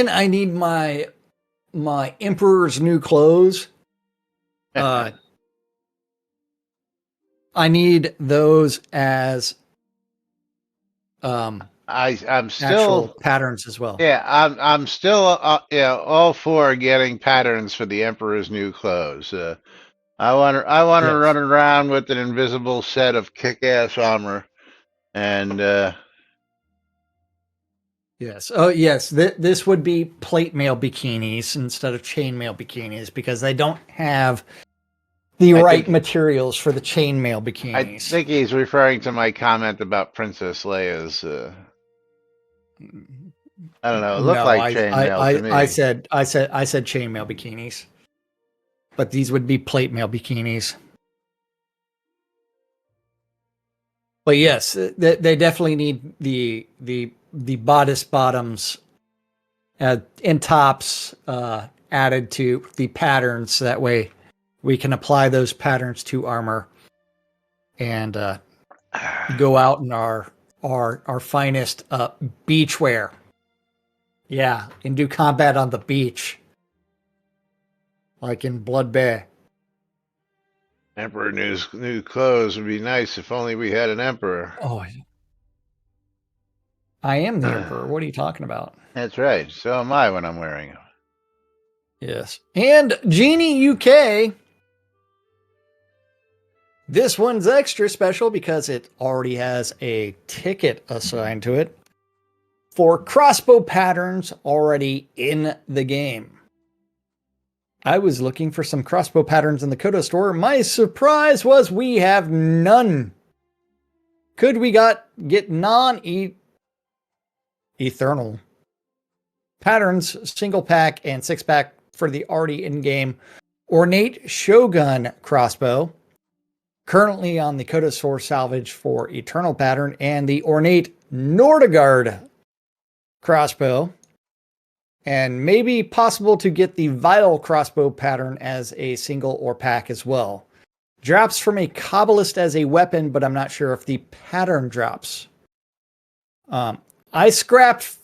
I need my Emperor's new clothes. I need those as I'm actual still patterns as well. Yeah, I'm still all for getting patterns for the Emperor's new clothes. I want to Yes. run around with an invisible set of kick-ass armor, and Yes. Oh, yes. This would be plate mail bikinis instead of chain mail bikinis because they don't have the right materials for the chain mail bikinis. I think he's referring to my comment about Princess Leia's. I don't know. It looked like chainmail to me. I said chainmail bikinis, but these would be plate mail bikinis. But yes, they definitely need the bodice bottoms and tops added to the patterns. That way, we can apply those patterns to armor and go out in our finest beach wear. Yeah, and do combat on the beach. Like in Blood Bay. Emperor new clothes would be nice if only we had an emperor. Oh, I am the emperor. What are you talking about? That's right. So am I when I'm wearing them. Yes. And Genie UK. This one's extra special because it already has a ticket assigned to it for crossbow patterns already in the game. I was looking for some crossbow patterns in the Kodo store. My surprise was we have none. Could we get non-eternal patterns, single pack and 6-pack for the already in-game ornate Shogun crossbow, currently on the Kodo store salvage for eternal pattern, and the ornate Nordegard crossbow, and maybe possible to get the vital crossbow pattern as a single or pack as well. Drops from a Kabbalist as a weapon, but I'm not sure if the pattern drops. I scrapped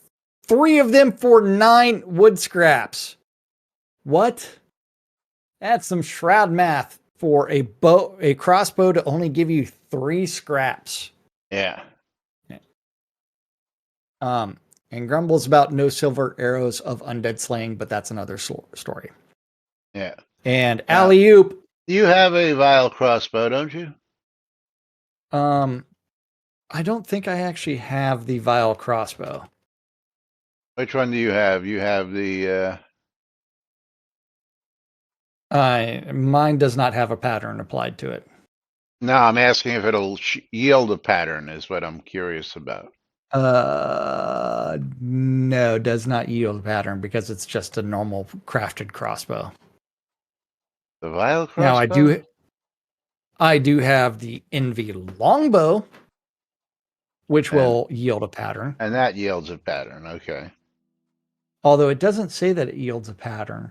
3 of them for 9 wood scraps. What? That's some Shroud math for a crossbow to only give you 3 scraps. Yeah. And grumbles about no silver arrows of undead slaying, but that's another story. Yeah. And alley-oop. You have a vile crossbow, don't you? I don't think I actually have the vile crossbow. Which one do you have? You have the... Mine does not have a pattern applied to it. No, I'm asking if it'll yield a pattern is what I'm curious about. No, does not yield a pattern because it's just a normal crafted crossbow. The vile crossbow? Now I do have the Envy longbow, which will yield a pattern. And that yields a pattern, okay. Although it doesn't say that it yields a pattern.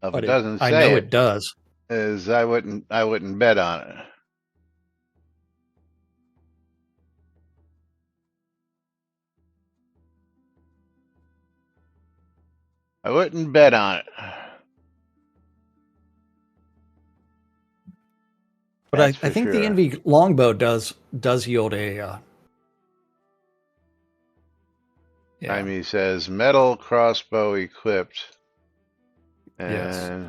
If it doesn't say I know it does. I wouldn't bet on it. I wouldn't bet on it. But That's I for think the sure. Envy longbow does yield a. Yeah. Jaime says metal crossbow equipped. Yes.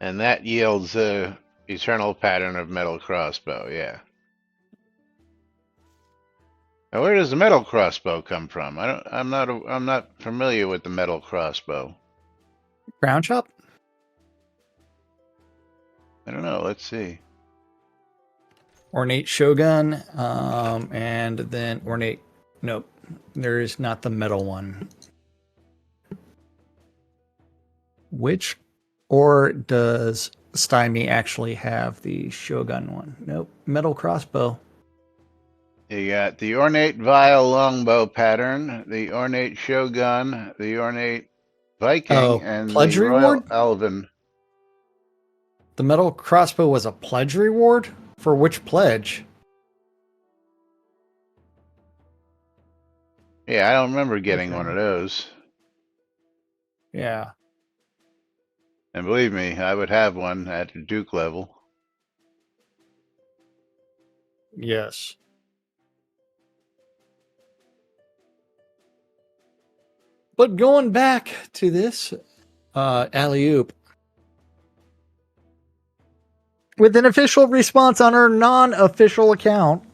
And that yields a eternal pattern of metal crossbow, yeah. Now where does the metal crossbow come from? I'm not familiar with the metal crossbow. Crown chop? I don't know, let's see. Ornate Shogun, and then ornate. Nope, there is not the metal one. Which, or does Stymie actually have the Shogun one? Nope, metal crossbow. You got the ornate vial longbow pattern, the ornate shogun, the ornate Viking, and pledge the Royal reward? Elven. The metal crossbow was a pledge reward? For which pledge? Yeah, I don't remember getting Okay. one of those. Yeah. And believe me, I would have one at the Duke level. Yes. But going back to this alley-oop, with an official response on our non-official account,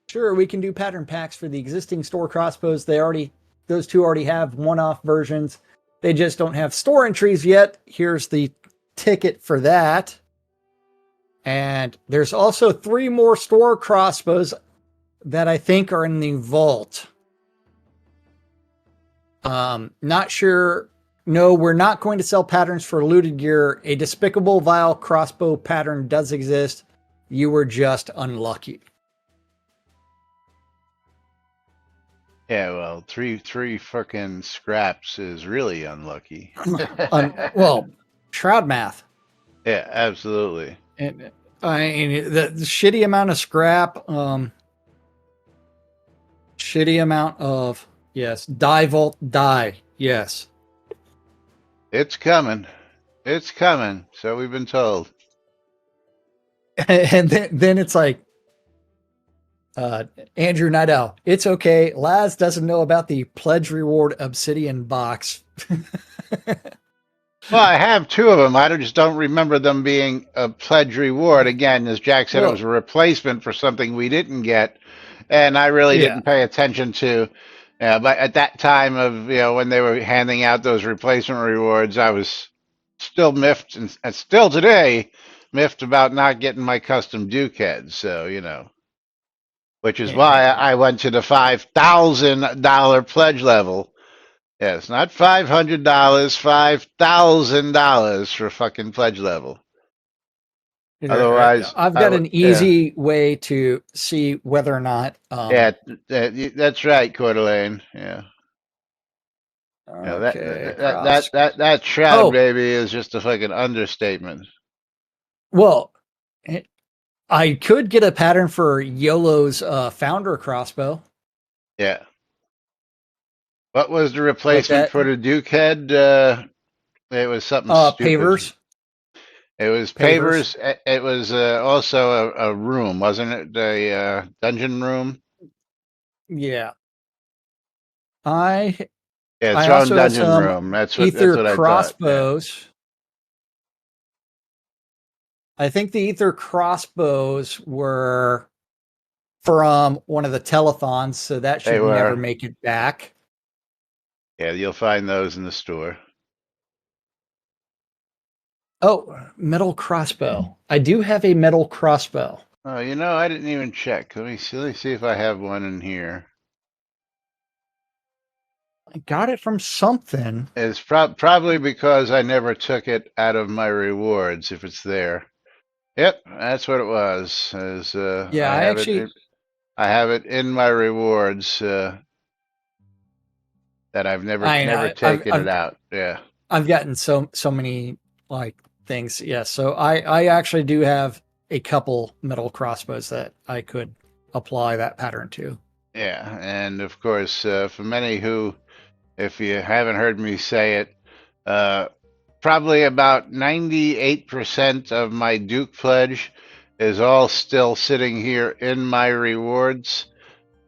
sure, we can do pattern packs for the existing store crossbows. Those two already have one-off versions. They just don't have store entries yet. Here's the ticket for that. And there's also 3 more store crossbows that I think are in the vault. Not sure. No, we're not going to sell patterns for looted gear. A Despicable Vile crossbow pattern does exist. You were just unlucky. Yeah, well, three frickin' scraps is really unlucky. Well, Shroud math. Yeah, absolutely. And I mean, the shitty amount of scrap, shitty amount of, yes, die vault die. Yes. It's coming. It's coming. So we've been told. And then it's like, Andrew Night Owl, it's okay. Laz doesn't know about the pledge reward obsidian box. Well, I have 2 of them. I just don't remember them being a pledge reward. Again, as Jack said, it was a replacement for something we didn't get, and I really didn't pay attention to. But at that time of when they were handing out those replacement rewards, I was still miffed, and still today miffed about not getting my custom Duke heads. So which is why I went to the $5,000 pledge level. Yes, not $500, $5,000 for fucking pledge level. Otherwise, I've got an easy way to see whether or not. That's right, Coeur d'Alene. Yeah. Okay, that Shroud baby is just a fucking understatement. Well, I could get a pattern for YOLO's founder crossbow. Yeah. What was the replacement for the Duke head? It was something stupid. Pavers. It was pavers. It was also a room, wasn't it? A dungeon room. Yeah. It's own dungeon room. That's what I crossbows. Thought. Yeah. I think the ether crossbows were from one of the telethons, so that should never make it back. Yeah, you'll find those in the store. Oh, metal crossbow. I do have a metal crossbow. Oh, I didn't even check. Let me see if I have one in here. I got it from something. It's probably because I never took it out of my rewards if it's there. Yep, that's what it was. I have it in my rewards that I've never taken it out. Yeah. I've gotten so many things. Yeah. So I actually do have a couple metal crossbows that I could apply that pattern to. Yeah, and of course, for many who, if you haven't heard me say it, probably about 98% of my Duke pledge is all still sitting here in my rewards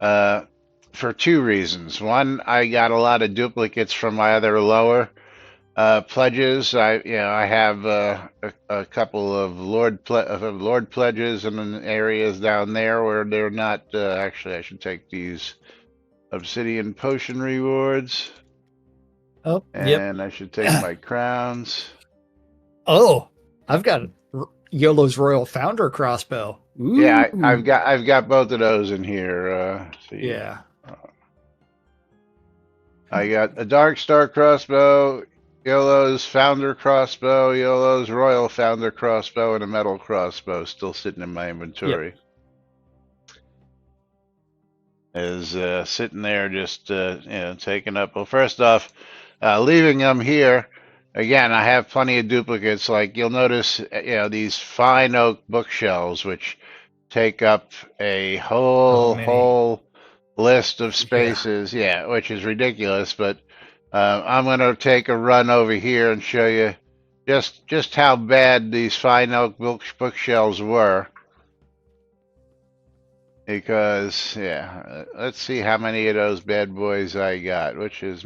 for two reasons. One, I got a lot of duplicates from my other lower pledges. I have a couple of Lord pledges in areas down there where they're not. Actually, I should take these Obsidian Potion rewards. Oh, yep. And I should take my crowns. Oh, I've got YOLO's Royal Founder crossbow. Ooh. Yeah, I've got both of those in here. Yeah. I got a Dark Star crossbow, YOLO's Founder crossbow, YOLO's Royal Founder crossbow, and a metal crossbow still sitting in my inventory. Is sitting there just taking up. Well, first off, leaving them here. Again, I have plenty of duplicates. Like you'll notice, these fine oak bookshelves, which take up a whole list of spaces. Yeah, which is ridiculous. But I'm going to take a run over here and show you just how bad these fine oak bookshelves were. Because, let's see how many of those bad boys I got, which is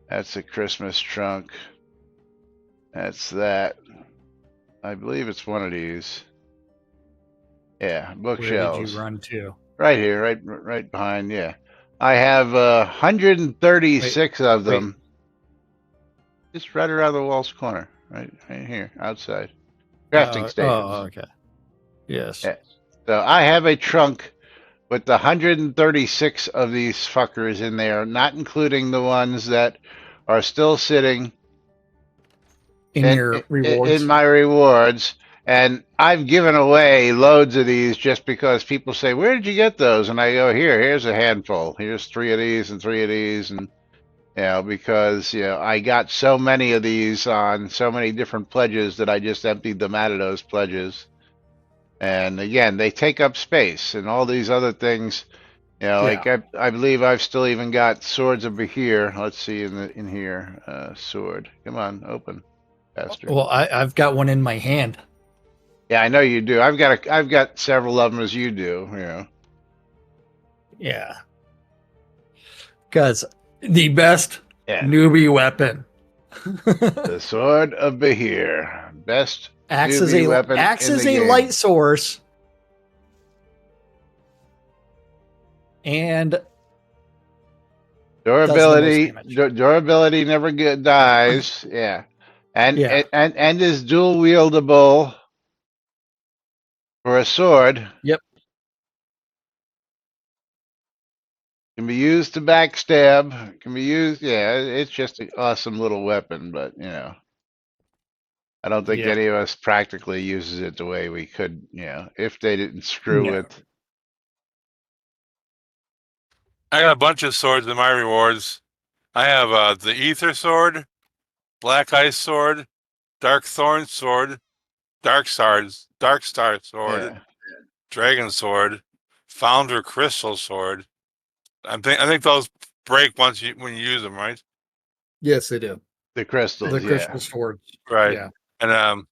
that's a Christmas trunk. That's that. I believe it's one of these. Yeah, bookshelves. Where did you run to? Right here, right behind, yeah. I have 136 of them. Just right around the wall's corner, right here, outside. Crafting stations. Oh, okay. Yes. Yeah. So I have a trunk with 136 of these fuckers in there, not including the ones that are still sitting in your rewards. In my rewards. And I've given away loads of these just because people say, "Where did you get those?" And I go, here's a handful. Here's 3 of these and 3 of these. And, because, I got so many of these on so many different pledges that I just emptied them out of those pledges. And again, they take up space and all these other things. Like I believe I've still even got swords over here. Let's see in here, sword. Come on, open, bastard. Well, I've got one in my hand. Yeah, I know you do. I've got several of them as you do. Yeah. Because the best newbie weapon. The sword of Bahir, best. Acts as a light source, and durability never dies. Yeah, and is dual wieldable for a sword. Yep, can be used to backstab. Can be used. Yeah, it's just an awesome little weapon, but I don't think any of us practically uses it the way we could, if they didn't screw with. I got a bunch of swords in my rewards. I have the Ether Sword, Black Ice Sword, Dark Thorn Sword, Dark Star Sword, Dragon Sword, Founder Crystal Sword. I think those break when you use them, right? Yes, they do. The crystals, the crystal swords, right? Yeah. And I'm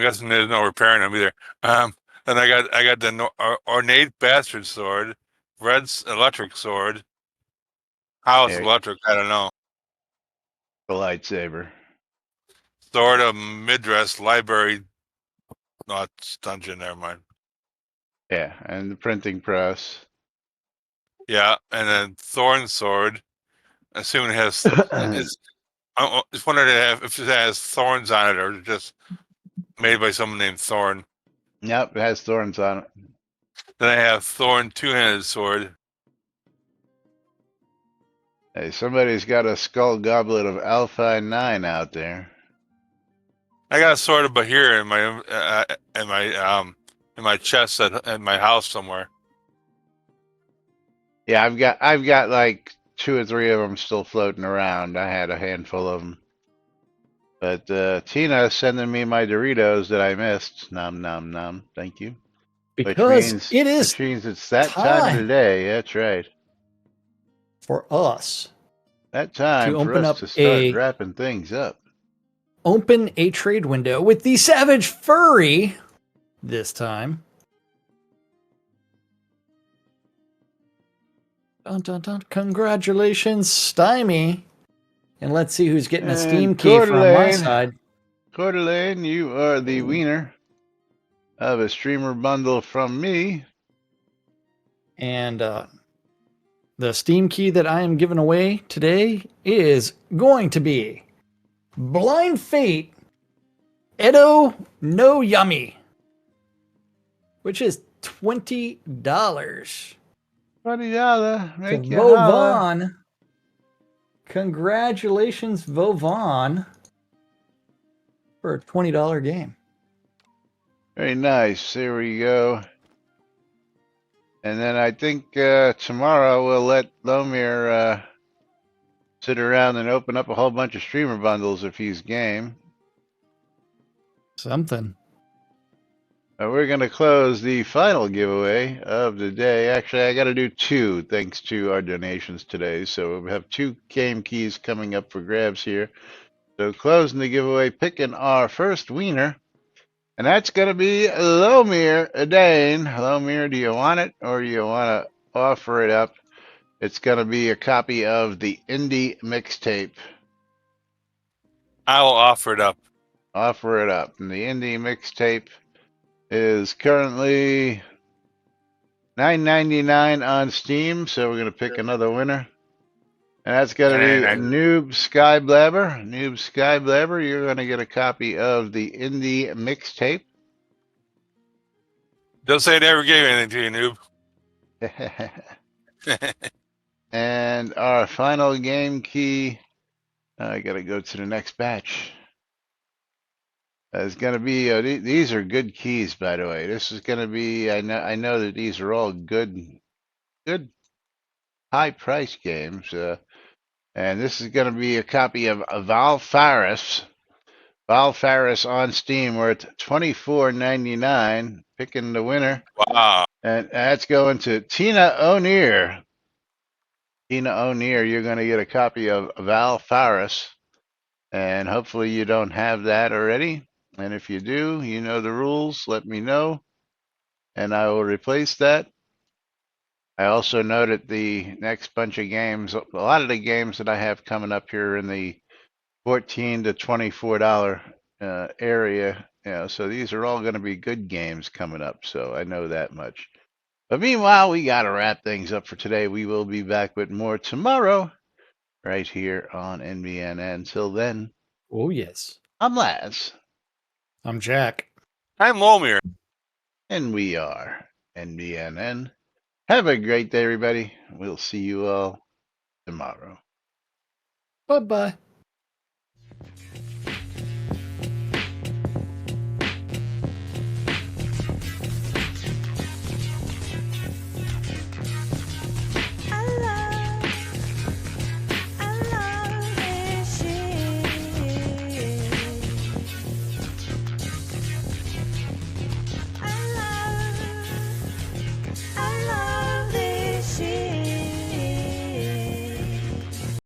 guessing there's no repairing them either. Then I got the Ornate Bastard Sword, Red's Electric Sword. How it's electric, I don't know. The lightsaber. Sword of Midrash Library. No, it's dungeon, never mind. Yeah, and the printing press. Yeah, and then Thorn Sword. Assuming it has. I just wondered if it has thorns on it or just made by someone named Thorn. Yep, it has thorns on it. Then I have Thorn Two-Handed Sword. Hey, somebody's got a skull goblet of Alpha 9 out there. I got a sword of Bahir in my chest at my house somewhere. Yeah, I've got like 2 or 3 of them still floating around. I had a handful of them. But Tina is sending me my Doritos that I missed. Nom nom nom. Thank you. because it is which means it's that time of the time day. That's right. for us That time to for open us up to start a wrapping things up. trade window with the Savage Furry this time. Dun, dun, dun. Congratulations, Stymie. And let's see who's getting a Steam key from my side. Coeur d'Alene, you are the winner of a streamer bundle from me. And the Steam key that I am giving away today is going to be Blind Fate Edo no Yummy, which is $20. $20, make you Vo holla. Vaughn. Congratulations, Vo Vaughn, for a $20 game. Very nice. There we go. And then I think tomorrow we'll let Lomir sit around and open up a whole bunch of streamer bundles if he's game. Something. We're going to close the final giveaway of the day. Actually, I got to do two thanks to our donations today. So we have two game keys coming up for grabs here. So closing the giveaway, picking our first wiener. And that's going to be Lomir Dane. Lomir, do you want it or do you want to offer it up? It's going to be a copy of the Indie mixtape. I will offer it up. Offer it up. And the Indie mixtape is currently $9.99 on Steam. So we're going to pick another winner. And that's going to be Noob Skyblabber. Noob Skyblabber, you're going to get a copy of the Indie mixtape. Don't say I never gave anything to you, noob. And our final game key, I got to go to the next batch. Is going to be, these are good keys, by the way. This is going to be, I know that these are all good high price games. And this is going to be a copy of Val Faris. Val Faris on Steam. We're at $24.99. Picking the winner. Wow. And that's going to Tina O'Neill. Tina O'Neill, you're going to get a copy of Val Faris. And hopefully you don't have that already. And if you do, you know the rules. Let me know. And I will replace that. I also noted the next bunch of games. A lot of the games that I have coming up here in the $14 to $24 area. So these are all going to be good games coming up. So I know that much. But meanwhile, we got to wrap things up for today. We will be back with more tomorrow right here on NBNN. Until then. Oh, yes. I'm Laz. I'm Jack. I'm Lomir. And we are NBNN. Have a great day, everybody. We'll see you all tomorrow. Bye-bye.